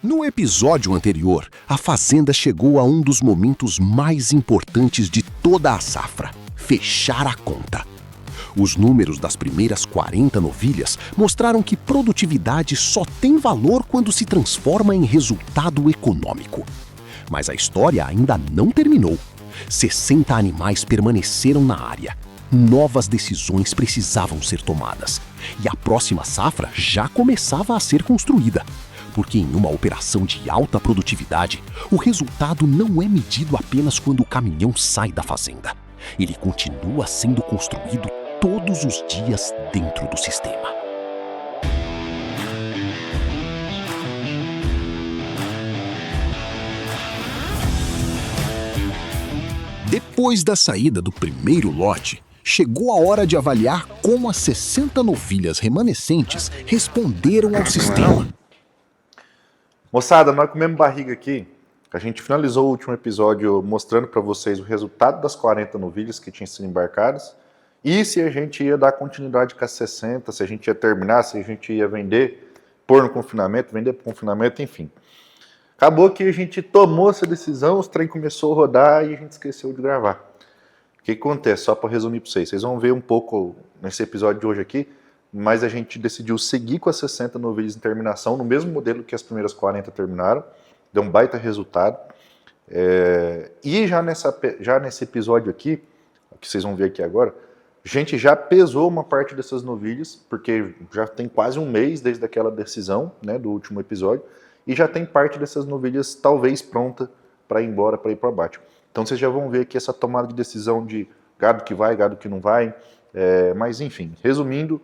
No episódio anterior, a fazenda chegou a um dos momentos mais importantes de toda a safra: fechar a conta. Os números das primeiras 40 novilhas mostraram que produtividade só tem valor quando se transforma em resultado econômico. Mas a história ainda não terminou. 60 animais permaneceram na área. Novas decisões precisavam ser tomadas. E a próxima safra já começava a ser construída. Porque em uma operação de alta produtividade, o resultado não é medido apenas quando o caminhão sai da fazenda. Ele continua sendo construído todos os dias dentro do sistema. Depois da saída do primeiro lote, chegou a hora de avaliar como as 60 novilhas remanescentes responderam ao sistema. Moçada, nós comemos barriga aqui. A gente finalizou o último episódio mostrando para vocês o resultado das 40 novilhas que tinham sido embarcadas e se a gente ia dar continuidade com as 60, se a gente ia terminar, se a gente ia vender, pôr no confinamento, vender para o confinamento, enfim. Acabou que a gente tomou essa decisão, os trem começou a rodar e a gente esqueceu de gravar. O que acontece? Só para resumir para vocês vão ver um pouco nesse episódio de hoje aqui, mas a gente decidiu seguir com as 60 novilhas em terminação, no mesmo modelo que as primeiras 40 terminaram, deu um baita resultado. E já nesse episódio aqui, que vocês vão ver aqui agora, a gente já pesou uma parte dessas novilhas, porque já tem quase um mês desde aquela decisão, né, do último episódio, e já tem parte dessas novilhas talvez pronta para ir embora, para ir para o abate. Então vocês já vão ver aqui essa tomada de decisão de gado que vai, gado que não vai, mas enfim, resumindo,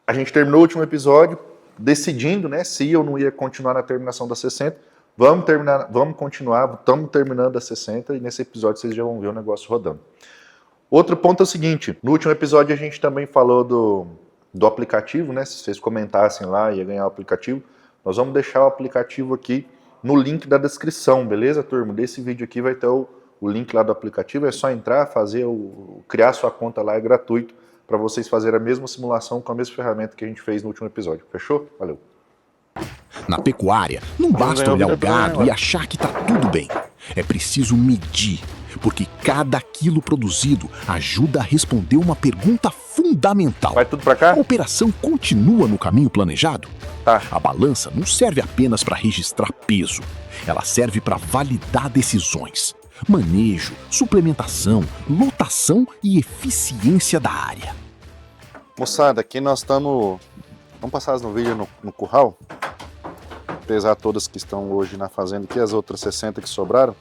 a gente terminou o último episódio decidindo, né, se eu não ia continuar na terminação das 60, vamos continuar, estamos terminando as 60 e nesse episódio vocês já vão ver o negócio rodando. Outro ponto é o seguinte, no último episódio a gente também falou do aplicativo, né, se vocês comentassem lá ia ganhar o aplicativo, nós vamos deixar o aplicativo aqui no link da descrição, beleza, turma? Desse vídeo aqui vai ter o link lá do aplicativo, é só entrar, criar sua conta lá, é gratuito, para vocês fazerem a mesma simulação com a mesma ferramenta que a gente fez no último episódio. Fechou? Valeu! Na pecuária, não basta olhar o gado e achar que tá tudo bem. É preciso medir, porque cada quilo produzido ajuda a responder uma pergunta fundamental. Vai tudo pra cá? A operação continua no caminho planejado? Tá. A balança não serve apenas para registrar peso. Ela serve para validar decisões, manejo, suplementação, lotação e eficiência da área. Moçada, aqui nós estamos... Vamos passar as novilhas no curral. Pesar todas que estão hoje na fazenda aqui, as outras 60 que sobraram.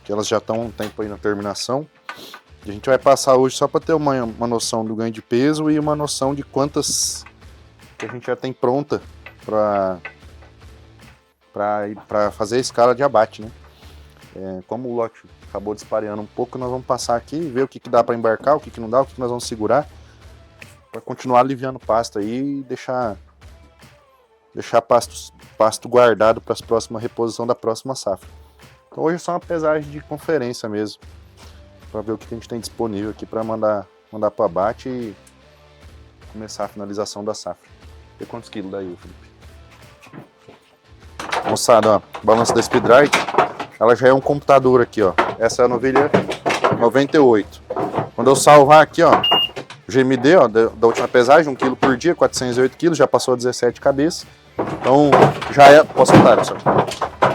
Que elas já estão um tempo aí na terminação. E a gente vai passar hoje só para ter uma noção do ganho de peso e uma noção de quantas que a gente já tem pronta para fazer a escala de abate, né? Como o lote acabou disparando um pouco, nós vamos passar aqui e ver o que dá para embarcar, o que não dá, o que nós vamos segurar, para continuar aliviando pasto aí e deixar pasto guardado para as próximas reposição da próxima safra. Então hoje é só uma pesagem de conferência mesmo, para ver o que a gente tem disponível aqui para mandar para o abate e começar a finalização da safra. E quantos quilos daí, Felipe? Moçada, ó, balança da Speedrite, ela já é um computador aqui, ó. Essa é a novilha 98. Quando eu salvar aqui, ó, o GMD, ó, da última pesagem, 1 kg por dia, 408 kg, já passou a 17 cabeças. Então, já é... Posso soltar, pessoal?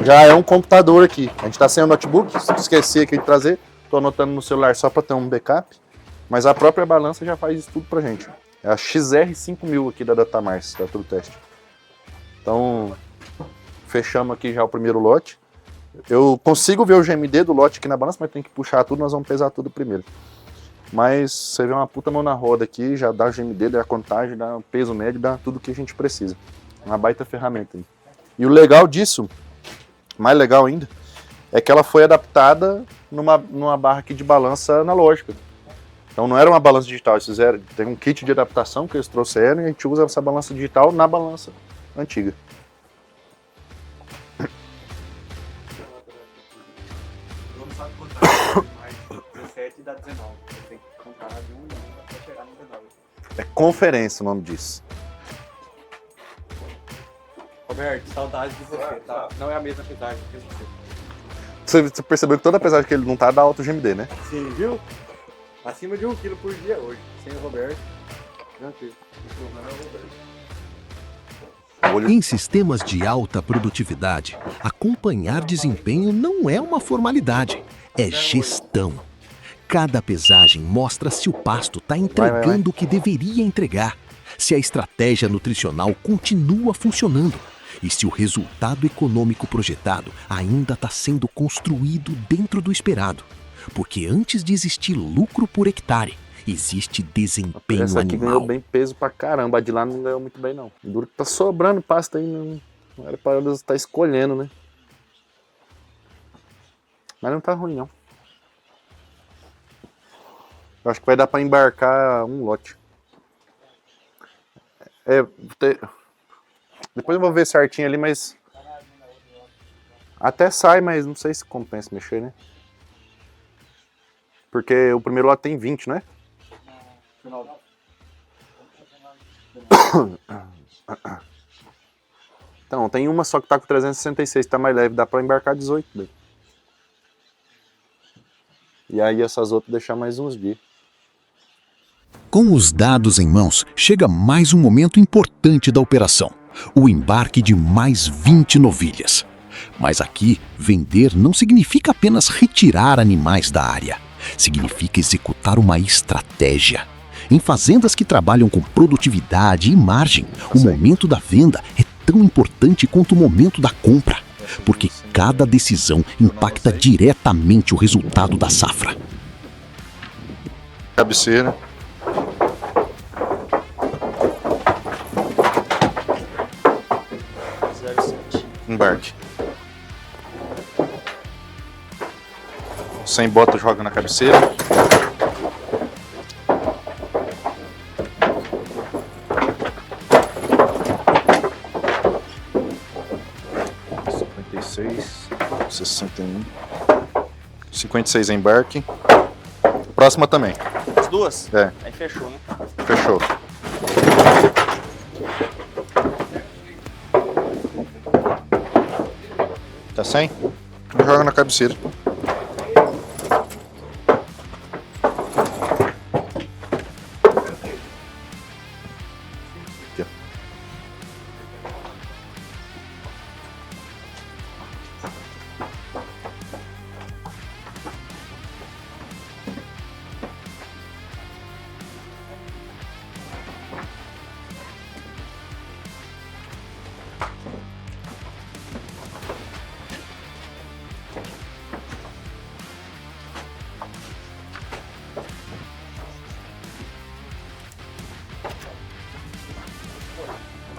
Já é um computador aqui. A gente está sem o notebook, esqueci aqui de trazer. Estou anotando no celular só para ter um backup. Mas a própria balança já faz isso tudo pra gente. É a XR5000 aqui da Datamars, da Tudo Teste. Então, fechamos aqui já o primeiro lote. Eu consigo ver o GMD do lote aqui na balança, mas tem que puxar tudo, nós vamos pesar tudo primeiro. Mas você vê uma puta mão na roda aqui, já dá o GMD, dá a contagem, dá o peso médio, dá tudo que a gente precisa. Uma baita ferramenta aí. E o legal disso, mais legal ainda, é que ela foi adaptada numa barra aqui de balança analógica. Então não era uma balança digital, eles fizeram, tem um kit de adaptação que eles trouxeram e a gente usa essa balança digital na balança antiga. Dá 19. Você tem que contar de 1 em 1 para chegar no 19. É conferência o nome disso. Roberto, saudade de você, tá? Não é a mesma pesagem que você. Você percebeu que toda apesar que ele não tá, dá alto GMD, né? Sim, viu? Acima de 1 quilo por dia hoje. Sem o Roberto, tranquilo. O problema é o Roberto. Em sistemas de alta produtividade, acompanhar desempenho não é uma formalidade, é gestão. Cada pesagem mostra se o pasto está entregando o que deveria entregar, se a estratégia nutricional continua funcionando e se o resultado econômico projetado ainda está sendo construído dentro do esperado. Porque antes de existir lucro por hectare, existe desempenho Essa aqui animal. ganhou bem peso pra caramba, a de lá não ganhou muito bem não. Duro que tá sobrando pasto aí, não era para eles estar escolhendo, né? Mas não tá ruim não. Eu acho que vai dar pra embarcar um lote. Depois eu vou ver certinho ali, mas... Até sai, mas não sei se compensa mexer, né? Porque o primeiro lote tem 20, né? Então, tem uma só que tá com 366, tá mais leve, dá pra embarcar 18. Daí. E aí essas outras deixar mais uns dias. Com os dados em mãos, chega mais um momento importante da operação, o embarque de mais 20 novilhas. Mas aqui, vender não significa apenas retirar animais da área, significa executar uma estratégia. Em fazendas que trabalham com produtividade e margem, o momento da venda é tão importante quanto o momento da compra, porque cada decisão impacta diretamente o resultado da safra. Cabeceira. Embarque. Sem bota, joga na cabeceira. (56, 61, 56 embarque. Próxima também. As duas? É. Aí fechou, né? Fechou. Tá sem? Joga na cabeceira. Aqui, ó.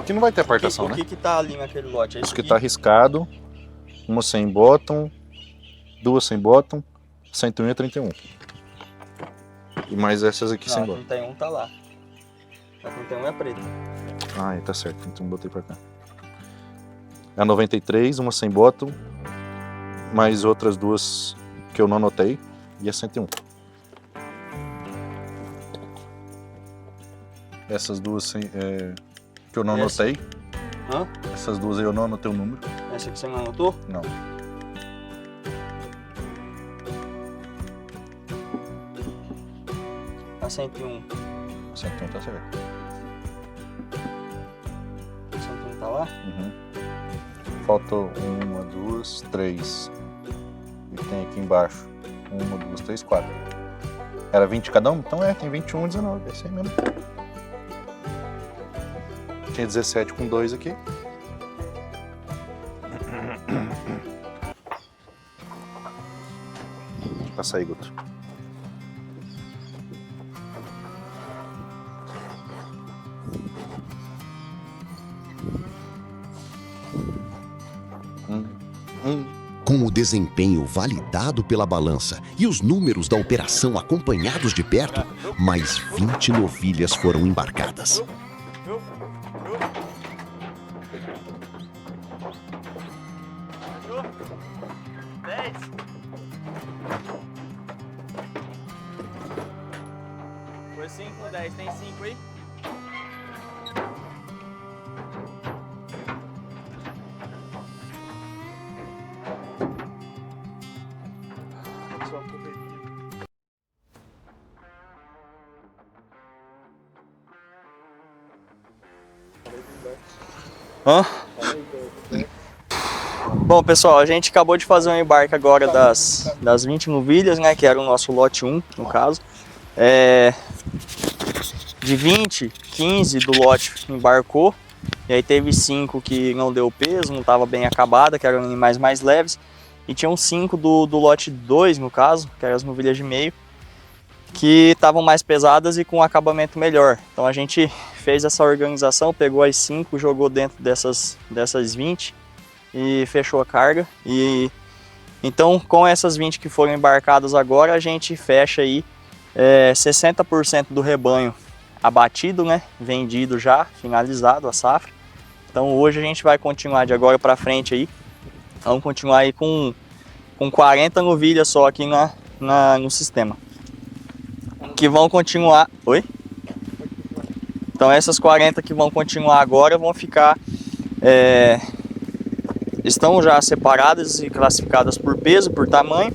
Aqui não vai ter apartação, né? O que tá ali naquele lote? É Isso que tá arriscado. Uma sem bottom, duas sem bottom, 101 e 31. E mais essas aqui sem Não, bottom. a 31 tá lá. A 31 é preta. Ah, tá certo, então botei pra cá. É a 93, uma sem bottom, mais outras duas que eu não anotei, e a 101. Essas duas sem, que eu não anotei. Hã? Essas duas aí eu não anotei o número. Essa aqui você não anotou? Não. A 101. A 101 tá certo. A 101 tá lá? Uhum. Faltou uma, duas, três. E tem aqui embaixo. Uma, duas, três, quatro. Era 20 cada um? Então tem 21 e 19. É isso aí mesmo. Tinha 17 com 2 aqui. Passa aí, Guto. Com o desempenho validado pela balança e os números da operação acompanhados de perto, mais 20 novilhas foram embarcadas. Foi 5, 10, tem 5 aí? Hã? Bom, pessoal, a gente acabou de fazer um embarque agora das 20 novilhas, né? Que era o nosso lote 1, no caso. De 20, 15 do lote embarcou. E aí teve 5 que não deu peso, não estava bem acabada, que eram animais mais leves. E tinham 5 do lote 2, no caso, que eram as novilhas de meio, que estavam mais pesadas e com um acabamento melhor. Então a gente fez essa organização, pegou as 5, jogou dentro dessas 20 e fechou a carga. E então com essas 20 que foram embarcadas agora, a gente fecha aí 60% do rebanho abatido, né? Vendido já, finalizado a safra. Então hoje a gente vai continuar de agora para frente aí. Vamos continuar aí com 40 novilhas só aqui no sistema. Que vão continuar... Oi? Então essas 40 que vão continuar agora vão ficar... estão já separadas e classificadas por peso, por tamanho.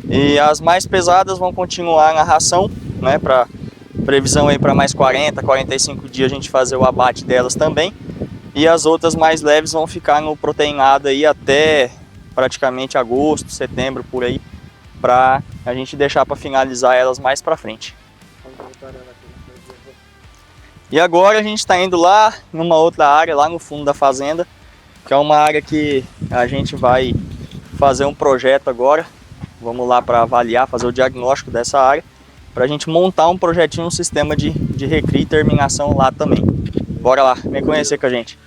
E as mais pesadas vão continuar na ração, né? Para previsão aí para mais 40, 45 dias a gente fazer o abate delas também. E as outras mais leves vão ficar no proteinado aí até praticamente agosto, setembro, por aí, para a gente deixar para finalizar elas mais para frente. E agora a gente está indo lá numa outra área, lá no fundo da fazenda, que é uma área que a gente vai fazer um projeto agora. Vamos lá para avaliar, fazer o diagnóstico dessa área, para a gente montar um projetinho, um sistema de recria e terminação lá também. Bora lá, vem conhecer com a gente.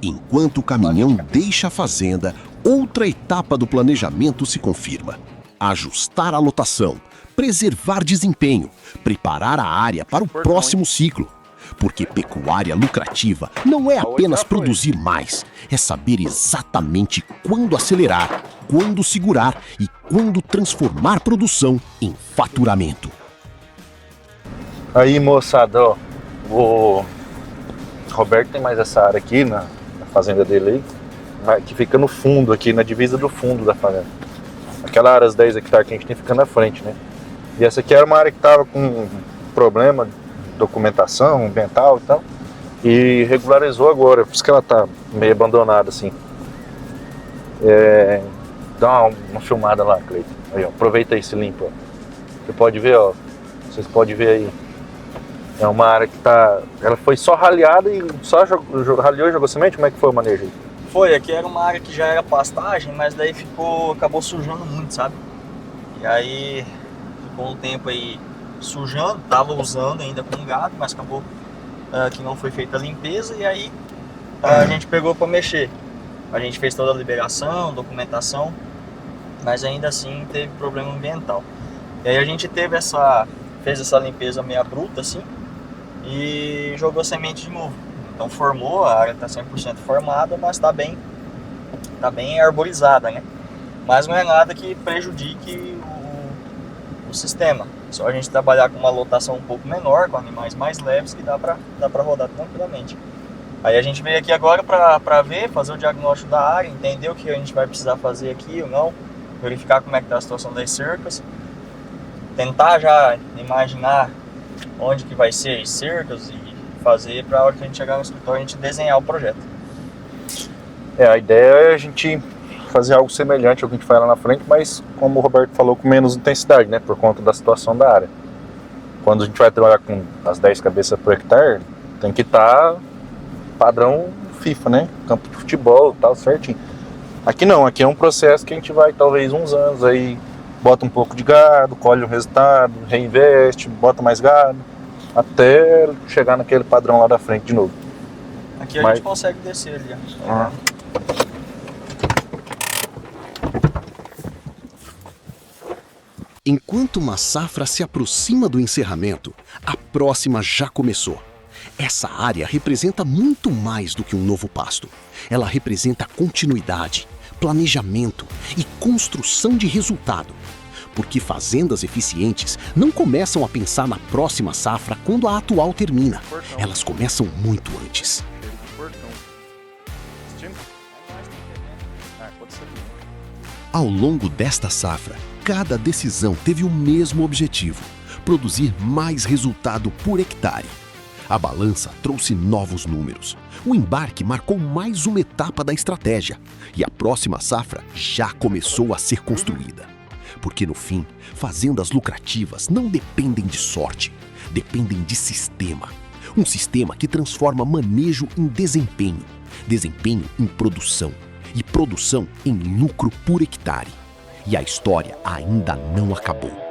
Enquanto o caminhão deixa a fazenda, outra etapa do planejamento se confirma. Ajustar a lotação, preservar desempenho, preparar a área para o próximo ciclo. Porque pecuária lucrativa não é apenas produzir mais, é saber exatamente quando acelerar, quando segurar e quando transformar produção em faturamento. Aí, moçada, ó, o Roberto tem mais essa área aqui na fazenda dele aí, que fica no fundo aqui, na divisa do fundo da fazenda. Aquela área, as 10 hectares que a gente tem ficando na frente, né? E essa aqui era uma área que tava com problema de documentação ambiental e tal, e regularizou agora, por isso que ela tá meio abandonada assim. Dá uma filmada lá, Cleiton. Aí, ó, aproveita aí, se limpa, ó. Você pode ver, ó, vocês podem ver aí. É uma área que tá... Ela foi só raleada e só raleou e jogou semente? Como é que foi o manejo aí? Foi, aqui era uma área que já era pastagem, mas daí acabou sujando muito, sabe? E aí ficou um tempo aí sujando, tava usando ainda com gado, mas acabou que não foi feita a limpeza e aí a gente pegou para mexer. A gente fez toda a liberação, documentação, mas ainda assim teve problema ambiental. E aí a gente fez essa limpeza meia bruta assim, e jogou semente de novo. Então formou, a área está 100% formada, mas está bem arborizada, né? Mas não é nada que prejudique o sistema. Só a gente trabalhar com uma lotação um pouco menor, com animais mais leves, que dá para rodar tranquilamente. Aí a gente veio aqui agora para ver, fazer o diagnóstico da área, entender o que a gente vai precisar fazer aqui ou não, verificar como é que está a situação das cercas, tentar já imaginar onde que vai ser as cercas e fazer para a hora que a gente chegar no escritório a gente desenhar o projeto. A ideia é a gente fazer algo semelhante ao que a gente faz lá na frente, mas como o Roberto falou, com menos intensidade, né, por conta da situação da área. Quando a gente vai trabalhar com as 10 cabeças por hectare, tem que estar padrão FIFA, né, campo de futebol e tal, certinho. Aqui não, aqui é um processo que a gente vai talvez uns anos aí, bota um pouco de gado, colhe o resultado, reinveste, bota mais gado, até chegar naquele padrão lá da frente de novo. Aqui a gente consegue descer ali, ó. Enquanto uma safra se aproxima do encerramento, a próxima já começou. Essa área representa muito mais do que um novo pasto. Ela representa continuidade, planejamento e construção de resultado. Porque fazendas eficientes não começam a pensar na próxima safra quando a atual termina. Elas começam muito antes. Ao longo desta safra, cada decisão teve o mesmo objetivo: produzir mais resultado por hectare. A balança trouxe novos números. O embarque marcou mais uma etapa da estratégia. E a próxima safra já começou a ser construída. Porque no fim, fazendas lucrativas não dependem de sorte, dependem de sistema. Um sistema que transforma manejo em desempenho, desempenho em produção e produção em lucro por hectare. E a história ainda não acabou.